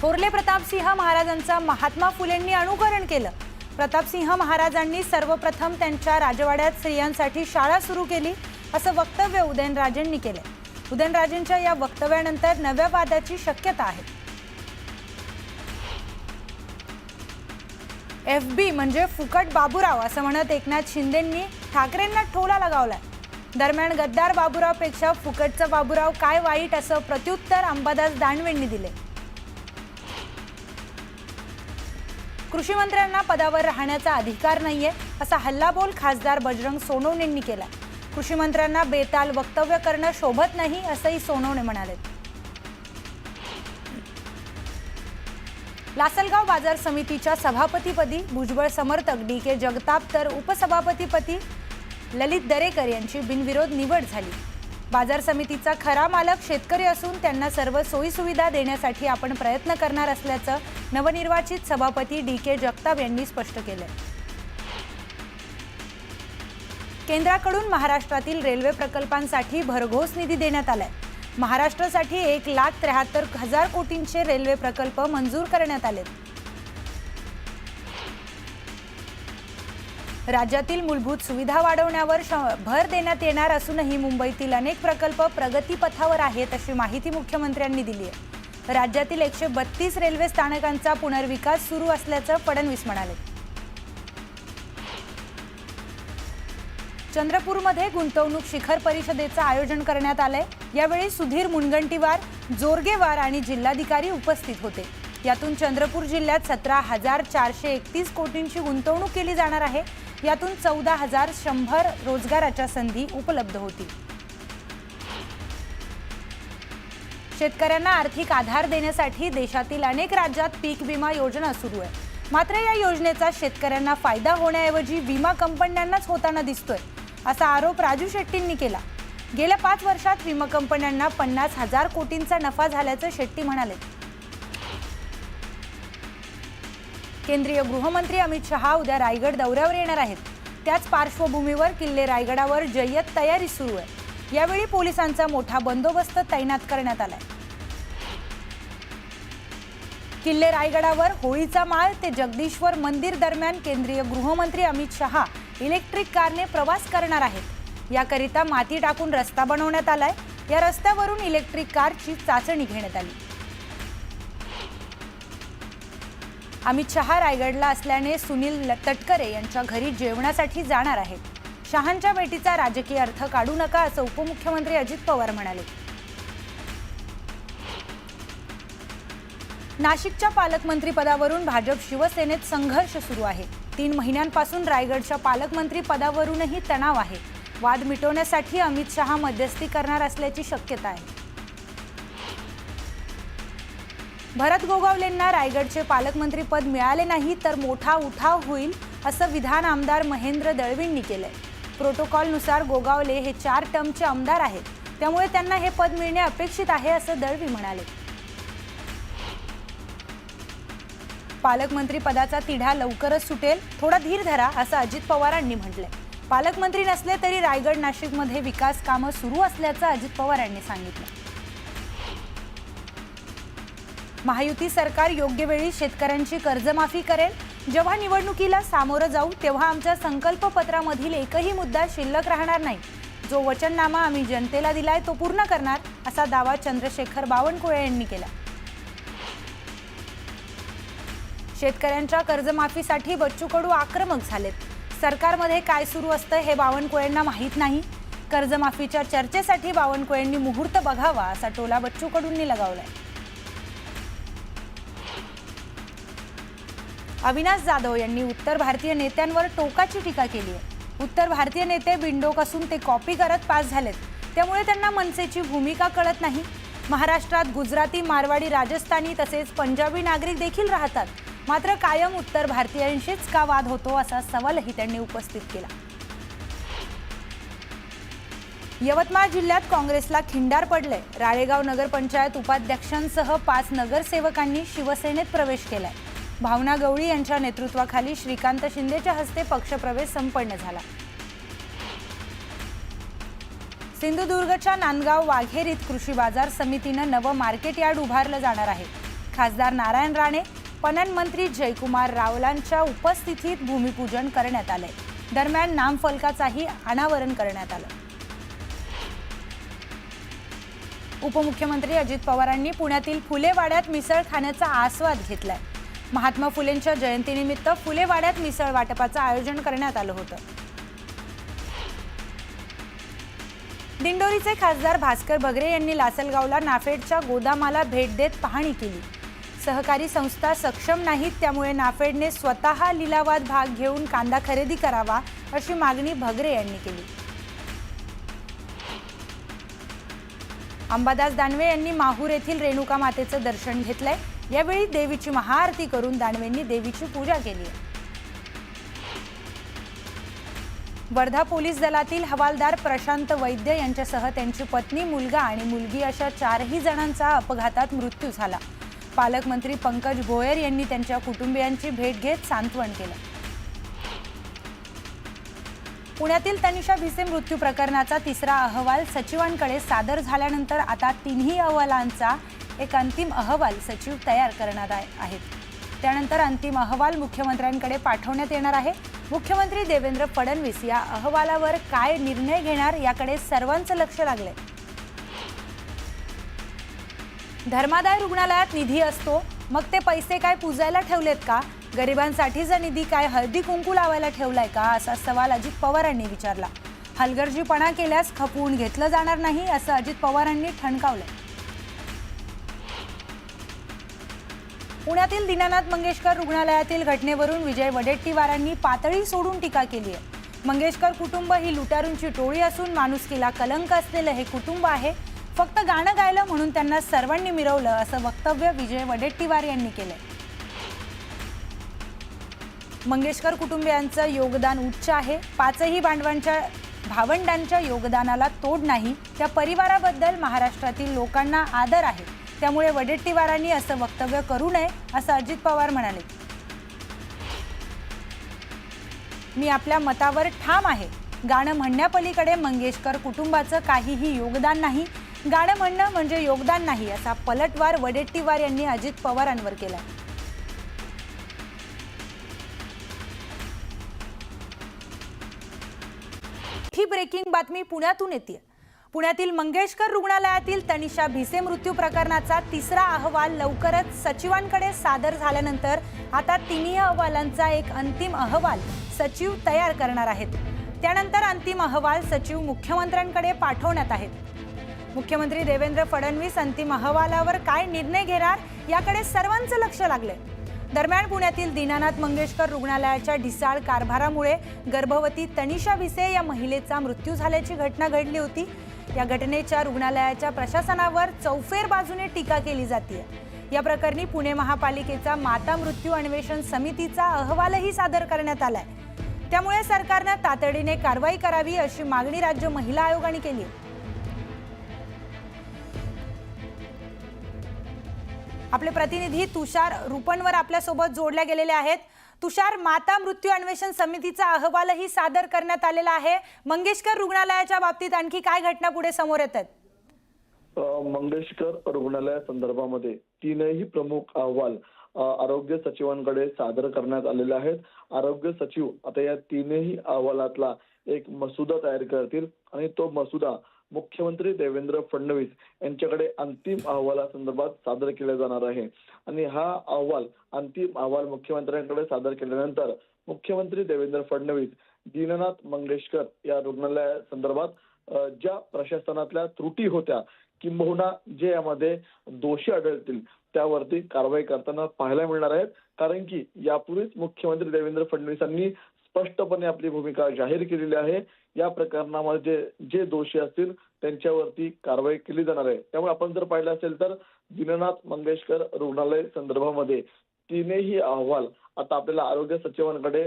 थोरले प्रतापसिंह महाराजांचा महात्मा फुलेंनी अनुकरण केलं। प्रतापसिंह महाराजांनी सर्वप्रथम त्यांच्या राजवाड्यात स्त्रियांसाठी शाळा सुरू केली असं वक्तव्य उदयनराजेंनी केले। उदयनराजेंच्या या वक्तव्यानंतर नव्या वादाची शक्यता आहे। FB म्हणजे फुकट बाबूराव असं म्हणत एकनाथ शिंदेंनी ठाकरेंना टोला लगावलाय। दरम्यान गद्दार बाबूरावपेक्षा फुकटचा बाबूराव काय वाईट असं प्रत्युत्तर अंबादास दानवेंनी दिले। कृषी मंत्र्यांना पदावर राहण्याचा अधिकार नाहीये असा हल्लाबोल खासदार बजरंग सोनवणेंनी केला। कृषी मंत्र्यांना बेताल वक्तव्य करणं शोभत नाही असंही सोनवणे म्हणाले। लासलगाव बाजार समितीच्या सभापतीपदी भुजबळ समर्थक DK जगताप तर उपसभापतीपदी ललित दरेकर यांची बिनविरोध निवड झाली। बाजार समितीचा खरा मालक शेतकरी असून त्यांना सर्व सोयी सुविधा देण्यासाठी आपण प्रयत्न करणार असल्याचं नवनिर्वाचित सभापती DK जगताप यांनी स्पष्ट केले। केंद्राकडून महाराष्ट्रातील रेल्वे प्रकल्पांसाठी भरघोस निधी देण्यात आलाय। महाराष्ट्रासाठी 1,73,000 कोटींचे रेल्वे प्रकल्प मंजूर करण्यात आले। राज्यातील मूलभूत सुविधा वाढवण्यावर भर देण्यात येणार असूनही मुंबईतील अनेक प्रकल्प प्रगतीपथावर आहेत अशी माहिती मुख्यमंत्र्यांनी दिली आहे। राज्यातील 132 रेल्वे स्थानकांचा पुनर्विकास सुरू असल्याचं फडणवीस म्हणाले। चंद्रपूरमध्ये गुंतवणूक शिखर परिषदेचं आयोजन करण्यात आलंय। यावेळी सुधीर मुनगंटीवार, जोरगेवार आणि जिल्हाधिकारी उपस्थित होते। यातून चंद्रपूर जिल्ह्यात 17,431 कोटींची गुंतवणूक केली जाणार आहे। यातून 14,100 रोजगाराच्या संधी उपलब्ध होतील। शेतकऱ्यांना आर्थिक आधार देण्यासाठी देशातील अनेक राज्यात पीक विमा योजना सुरू आहे। मात्र या योजनेचा शेतकऱ्यांना फायदा होण्याऐवजी विमा कंपन्यांनाच होताना दिसतोय असा आरोप राजू शेट्टींनी केला। गेल्या 5 वर्षात विमा कंपन्यांना 50,000 कोटींचा नफा झाल्याचं शेट्टी म्हणाले। केंद्रीय गृहमंत्री अमित शहा उद्या रायगड दौऱ्यावर येणार आहेत। त्याच पार्श्वभूमीवर किल्ले रायगडावर जय्यत तयारी सुरू आहे। यावेळी पोलिसांचा मोठा बंदोबस्त तैनात करण्यात आलाय। किल्ले रायगडावर होळीचा माळ ते जगदीश्वर मंदिर दरम्यान केंद्रीय गृहमंत्री अमित शहा इलेक्ट्रिक कारने प्रवास करणार आहेत। याकरिता माती टाकून रस्ता बनवण्यात आलाय। या रस्त्यावरून इलेक्ट्रिक कारची चाचणी घेण्यात आली। अमित शहा रायगडला असल्याने सुनील तटकरे यांच्या घरी जेवणासाठी जाणार आहेत। शहांच्या भेटीचा राजकीय अर्थ काढू नका असं उपमुख्यमंत्री अजित पवार म्हणाले। नाशिकच्या पालकमंत्री पदावरून भाजप शिवसेनेत संघर्ष सुरू आहे। 3 महिन्यांपासून रायगडच्या पालकमंत्री पदावरूनही तणाव आहे। वाद मिटवण्यासाठी अमित शहा मध्यस्थी करणार असल्याची शक्यता आहे। भरत गोगावलेंना रायगडचे पालकमंत्री पद मिळाले नाही तर मोठा उठाव होईल असं विधान आमदार महेंद्र दळवींनी केलंय। प्रोटोकॉलनुसार गोगावले हे 4 टर्मचे आमदार आहेत, त्यामुळे त्यांना हे पद मिळणे अपेक्षित आहे असं दळवी म्हणाले। पालकमंत्री पदाचा तिढा लवकरच सुटेल, थोडा धीर धरा असं अजित पवारांनी म्हटलंय। पालकमंत्री नसले तरी रायगड नाशिकमध्ये विकास कामं सुरू असल्याचं अजित पवारांनी सांगितलं। महायुती सरकार योग्य वेळी शेतकऱ्यांची कर्जमाफी करेल। जेव्हा निवडणुकीला सामोरं जाऊ तेव्हा आमच्या संकल्पपत्रामधील एकही मुद्दा शिल्लक राहणार नाही। जो वचननामा आम्ही जनतेला दिलाय तो पूर्ण करणार असा दावा चंद्रशेखर बावनकुळे यांनी केला। शेतकऱ्यांच्या कर्जमाफीसाठी बच्चू कडू आक्रमक झालेत। सरकारमध्ये काय सुरू असतं हे बावनकुळेंना माहीत नाही। कर्जमाफीच्या चर्चेसाठी बावनकुळेंनी मुहूर्त बघावा असा टोला बच्चू कडूंनी लगावलाय। अविनाश जाधव यांनी उत्तर भारतीय नेत्यांवर टोकाची टीका केली आहे। उत्तर भारतीय नेते बिनडोक असून ते कॉपी करत पास झालेत, त्यामुळे त्यांना मनसेची भूमिका कळत नाही। महाराष्ट्रात गुजराती, मारवाडी, राजस्थानी तसेच पंजाबी नागरिक देखील राहतात, मात्र कायम उत्तर भारतीयांशीच का वाद होतो असा सवालही त्यांनी उपस्थित केला। यवतमाळ जिल्ह्यात काँग्रेसला खिंडार पडले। राळेगाव नगरपंचायत उपाध्यक्षांसह 5 नगरसेवकांनी शिवसेनेत प्रवेश केलाय। भावना गवळी यांच्या नेतृत्वाखाली श्रीकांत शिंदेच्या हस्ते पक्षप्रवेश संपन्न झाला। सिंधुदुर्गच्या नांदगाव वाघेरीत कृषी बाजार समितीनं नवं मार्केट यार्ड उभारलं जाणार आहे। खासदार नारायण राणे, पणन मंत्री जयकुमार रावलांच्या उपस्थितीत भूमिपूजन करण्यात आले। दरम्यान नामफलकाचाही अनावरण करण्यात आलं। उपमुख्यमंत्री अजित पवारांनी पुण्यातील फुलेवाड्यात मिसळ खाण्याचा आस्वाद घेतलाय। महात्मा फुलेंच्या जयंतीनिमित्त फुलेवाड्यात मिसळ वाटपाचं आयोजन करण्यात आलं होतं। दिंडोरीचे खासदार भास्कर बगरे यांनी लासलगावला नाफेडच्या गोदामाला भेट देत पाहणी केली। सहकारी संस्था सक्षम नाहीत, त्यामुळे नाफेडने स्वतः लिलावात भाग घेऊन कांदा खरेदी करावा अशी मागणी बगरे यांनी केली। अंबादास दानवे यांनी माहूर येथील रेणुका मातेचं दर्शन घेतलंय। यावेळी देवीची महाआरती करून दानवेंनी देवीची पूजा केली आहे। वर्धा पोलीस दलातील हवालदार प्रशांत वैद्य यांच्यासह त्यांची पत्नी, मुलगा आणि मुलगी अशा 4ही जणांचा अपघातात मृत्यू झाला। पालकमंत्री पंकज भोयर यांनी त्यांच्या कुटुंबियांची भेट घेत सांत्वन केलं। पुण्यातील तनिषा भिसे मृत्यू प्रकरणाचा तिसरा अहवाल सचिवांकडे सादर झाल्यानंतर आता तिन्ही अहवालांचा एक अंतिम अहवाल सचिव तयार करणार आहेत। त्यानंतर अंतिम अहवाल मुख्यमंत्र्यांकडे पाठवण्यात येणार आहे। मुख्यमंत्री देवेंद्र फडणवीस या अहवालावर काय निर्णय घेणार याकडे सर्वांचं लक्ष लागलंय। धर्मादाय रुग्णालयात निधी असतो, मग ते पैसे काय पूजायला ठेवलेत का? गरिबांसाठीचा निधी काय हळदी कुंकू लावायला ठेवलाय का, असा सवाल अजित पवारांनी विचारला। हलगर्जीपणा केल्यास खपवून घेतलं जाणार नाही, असं अजित पवारांनी ठणकावलंय। पुण्यातील दीनानाथ मंगेशकर रुग्णालयातील घटनेवरून विजय वडेट्टीवारांनी पातळी सोडून टीका केली आहे। मंगेशकर कुटुंब ही लुटारूंची टोळी असून माणुसकीला कलंक असलेलं हे कुटुंब आहे। फक्त गाणं गायलं म्हणून त्यांना सर्वांनी मिरवलं, असं वक्तव्य विजय वडेट्टीवार यांनी केलंय। मंगेशकर कुटुंबियांचं योगदान उच्च आहे। 5ही भावंडांच्या योगदानाला तोड नाही। त्या परिवाराबद्दल महाराष्ट्रातील लोकांना आदर आहे, त्यामुळे वडेट्टीवारांनी असं वक्तव्य करू नये, असं अजित पवार म्हणाले। मी आपल्या मतावर ठाम आहे। गाणं म्हणण्यापलीकडे मंगेशकर कुटुंबाचं काहीही योगदान नाही। गाणं म्हणणं म्हणजे योगदान नाही, असा पलटवार वडेट्टीवार यांनी अजित पवारांवर केला। ही ब्रेकिंग बातमी पुण्यातून येते। पुण्यातील मंगेशकर रुग्णालयातील तनिषा भिसे मृत्यू प्रकरणाचा तिसरा अहवाल लवकरच सचिवांकडे सादर झाल्यानंतर आता तिन्ही अहवालांचा एक अंतिम अहवाल सचिव तयार करणार आहेत। त्यानंतर अंतिम अहवाल सचिव मुख्यमंत्र्यांकडे पाठवण्यात आहेत। मुख्यमंत्री देवेंद्र फडणवीस अंतिम अहवालावर काय निर्णय घेणार याकडे सर्वांचं लक्ष लागलंय। दरम्यान पुण्यातील दीनानाथ मंगेशकर रुग्णालयाच्या ढिसाळ कारभारामुळे गर्भवती तनिषा भिसे या महिलेचा मृत्यू झाल्याची घटना घडली होती। या घटनेच्या रुग्णालयाच्या प्रशासनावर चौफेर बाजूने टीका केली जाते। या प्रकरणी पुणे महापालिकेचा माता मृत्यू अन्वेषण समितीचा अहवालही सादर करण्यात आलाय। त्यामुळे सरकारने तातडीने कारवाई करावी अशी मागणी राज्य महिला आयोगाने केली आहे। आपले प्रतिनिधी तुषार रुपणवर आपल्या सोबत जोडले गेलेले आहेत। तुषार, माता मृत्यू अन्वेषण समितीचा अहवालही सादर करण्यात आलेला आहे। मंगेशकर रुग्णालयाच्या बाबतीत आणखी काय घटना पुढे समोर येतात? मंगेशकर रुग्णालया संदर्भामध्ये तीनही प्रमुख अहवाल आरोग्य सचिवांकडे सादर करण्यात आलेले आहेत। आरोग्य सचिव आता या तीनही अहवालातला एक मसुदा तयार करतील आणि तो मसुदा मुख्यमंत्री देवेंद्र फडणवीस यांच्याकडे अंतिम अहवालासंदर्भात सादर केला जाणार आहे। आणि हा अंतिम अहवाल मुख्यमंत्र्यांकडे सादर केल्यानंतर मुख्यमंत्री देवेंद्र फडणवीस दीनानाथ मंगेशकर या रुग्णालया संदर्भात ज्या प्रशासनातल्या त्रुटी होत्या किंबहुना जे यामध्ये दोषी आढळतील त्यावरती कारवाई करताना पाहायला मिळणार आहेत। कारण की यापूर्वीच मुख्यमंत्री देवेंद्र फडणवीसांनी स्पष्टपणे आपली भूमिका जाहीर केलेली आहे। या प्रकरणामध्ये जे दोषी असतील त्यांच्यावरती कारवाई केली जाणार आहे। त्यामुळे आपण जर पाहिलं असेल तर दीनानाथ मंगेशकर रुग्णालय संदर्भामध्ये तीनही अहवाल आता आपल्याला आरोग्य सचिवांकडे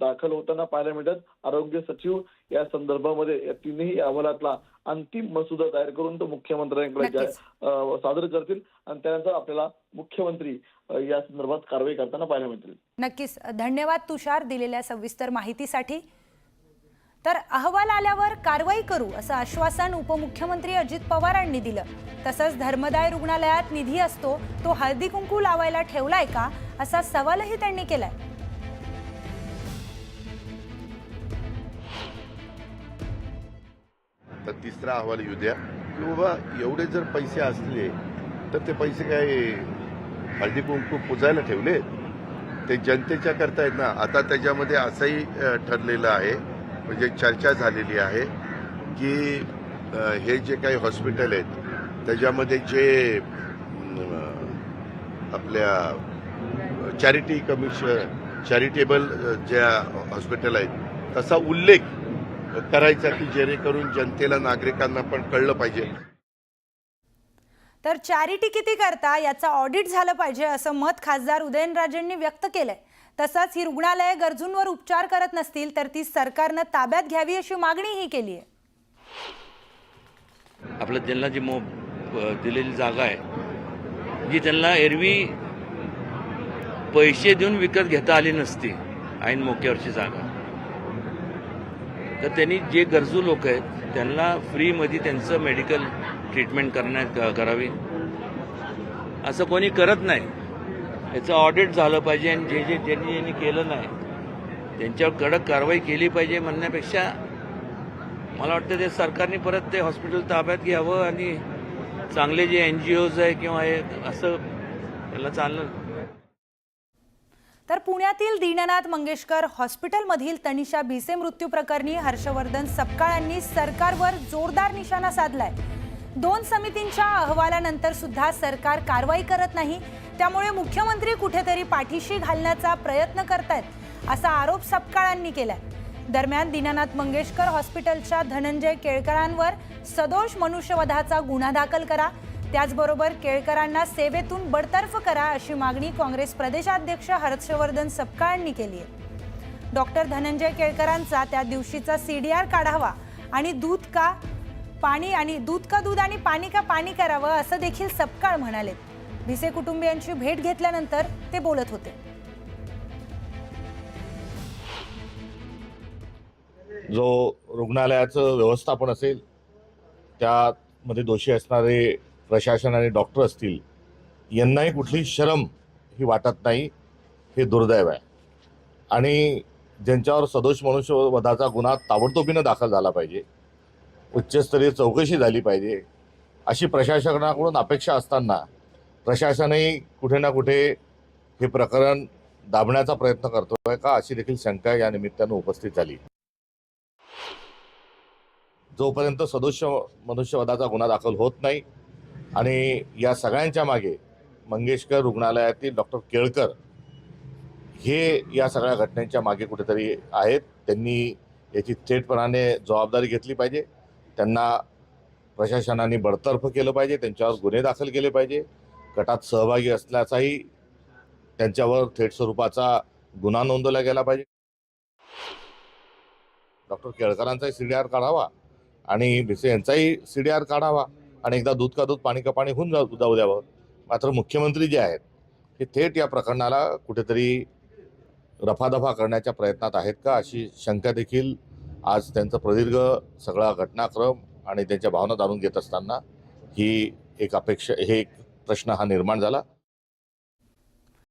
दाखल होताना पाहायला मिळतात। आरोग्य सचिव या संदर्भामध्ये या तीनही अहवालातला अंतिम मसुदा तयार करून तो मुख्यमंत्र्यांकडे सादर करतील आणि त्यानंतर आपल्याला मुख्यमंत्री या संदर्भात कारवाई करताना पाहायला मिळतील। नक्कीच, धन्यवाद तुषार दिलेल्या सविस्तर माहितीसाठी। तर अहवाल आल्यावर कारवाई करू असं आश्वासन उपमुख्यमंत्री अजित पवारांनी दिलं. तसंच धर्मदाय रुग्णालयात निधी असतो तो हळदी कुंकू लावायला ठेवलाय का असा सवालही त्यांनी केलाय. तर तिसरा अहवाल येऊ द्या की बाबा एवढे जर पैसे असले तर ते पैसे काय हळदी कुंकू पुजायला ठेवले, ते जनतेच्या करता आहेत ना. आता त्याच्यामध्ये असंही ठरलेलं आहे, म्हणजे चर्चा झालेली आहे की हे जे काही हॉस्पिटल आहेत त्याच्यामध्ये जे आपल्या चॅरिटेबल ज्या हॉस्पिटल आहेत तसा उल्लेख करायचा की जेणेकरून जनतेला, नागरिकांना पण कळलं पाहिजे. तर चॅरिटी किती करता याचा ऑडिट झालं पाहिजे असं मत खासदार उदयनराजेंनी व्यक्त केलंय. तसंच ही रुग्णालये गरजूंवर उपचार करत नसतील तर ती सरकारनं ताब्यात घ्यावी अशी मागणीही केली आहे. आपलं त्यांना जी दिलेली जागा आहे जी त्यांना एरवी पैसे देऊन विकत घेता आली नसती, ऐन मोक्यावरची जागा, तर त्यांनी जे गरजू लोक आहेत त्यांना फ्रीमध्ये त्यांचं मेडिकल ट्रीटमेंट करावी. असं कोणी करत नाही. याचं ऑडिट झालं पाहिजे आणि ज्यांनी केलं नाही त्यांच्यावर कडक कारवाई केली पाहिजे म्हणण्यापेक्षा मला वाटतं ते सरकारने परत ते हॉस्पिटल ताब्यात घ्यावं आणि चांगले जे NGOज आहे किंवा हे असं त्याला चाललं. तर पुण्यातील दीननाथ मंगेशकर हॉस्पिटलमधील तनिषा भिसे मृत्यू प्रकरणी हर्षवर्धन सपकाळांनी सरकारवर जोरदार निशाणा साधलाय. 2 समितींच्या अहवालानंतर सुद्धा सरकार कारवाई करत नाही, त्यामुळे मुख्यमंत्री कुठेतरी पाठीशी घालण्याचा प्रयत्न करतायत असा आरोप सपकाळांनी केलाय. दरम्यान दीननाथ मंगेशकर हॉस्पिटलच्या धनंजय केळकरांवर सदोष मनुष्यवधाचा गुन्हा दाखल करा, त्याचबरोबर केळकरांना सेवेतून बडतर्फ करा अशी मागणी काँग्रेस प्रदेशाध्यक्ष हर्षवर्धन सपकाळांनी केली आहे. डॉक्टर धनंजय केळकरांचा त्या दिवशीचा CDR काढावा आणि दूध का दूध आणि पाणी का पाणी करावं असं देखील सपकाळ म्हणाले. भिसे कुटुंबियांची भेट घेतल्यानंतर ते बोलत होते. जो रुग्णालयाचं व्यवस्थापन असेल त्यामध्ये दोषी असणारे प्रशासन आणि डॉक्टर असतील यांनाही कुठली शरम ही वाटत नाही, हे दुर्दैव आहे. आणि ज्यांच्यावर सदोष मनुष्यवधाचा गुन्हा ताबडतोबीनं दाखल झाला पाहिजे, उच्चस्तरीय चौकशी झाली पाहिजे अशी प्रशासनाकडून अपेक्षा असताना प्रशासनही कुठे ना कुठे हे प्रकरण दाबण्याचा प्रयत्न करतोय का अशी देखील शंका या निमित्तानं उपस्थित झाली. जोपर्यंत सदोष मनुष्यवधाचा गुन्हा दाखल होत नाही आणि या सगळ्यांच्या मागे मंगेशकर रुग्णालयातील डॉक्टर केळकर हे या सगळ्या घटनेच्या मागे कुठेतरी आहेत, त्यांनी याची थेटपणाने जबाबदारी घेतली पाहिजे. त्यांना प्रशासनाने बडतर्फ केलं पाहिजे, त्यांच्यावर गुन्हे दाखल केले पाहिजे. गटात सहभागी असल्याचाही त्यांच्यावर थेट स्वरूपाचा गुन्हा नोंदवला गेला पाहिजे. डॉक्टर केळकरांचाही CDR काढावा आणि भिसे यांचाही CDR काढावा आणि एकदा दूध का दूध पाणी का पाणी होऊन जाऊ द्यावं. मात्र मुख्यमंत्री जे आहेत हे थेट या प्रकरणाला कुठेतरी रफादफा करण्याच्या प्रयत्नात आहेत का अशी शंका देखील आज त्यांचा प्रदीर्घ सगळा घटनाक्रम आणि त्यांच्या भावना जाणून घेत असताना ही एक अपेक्षा, हे एक प्रश्न हा निर्माण झाला.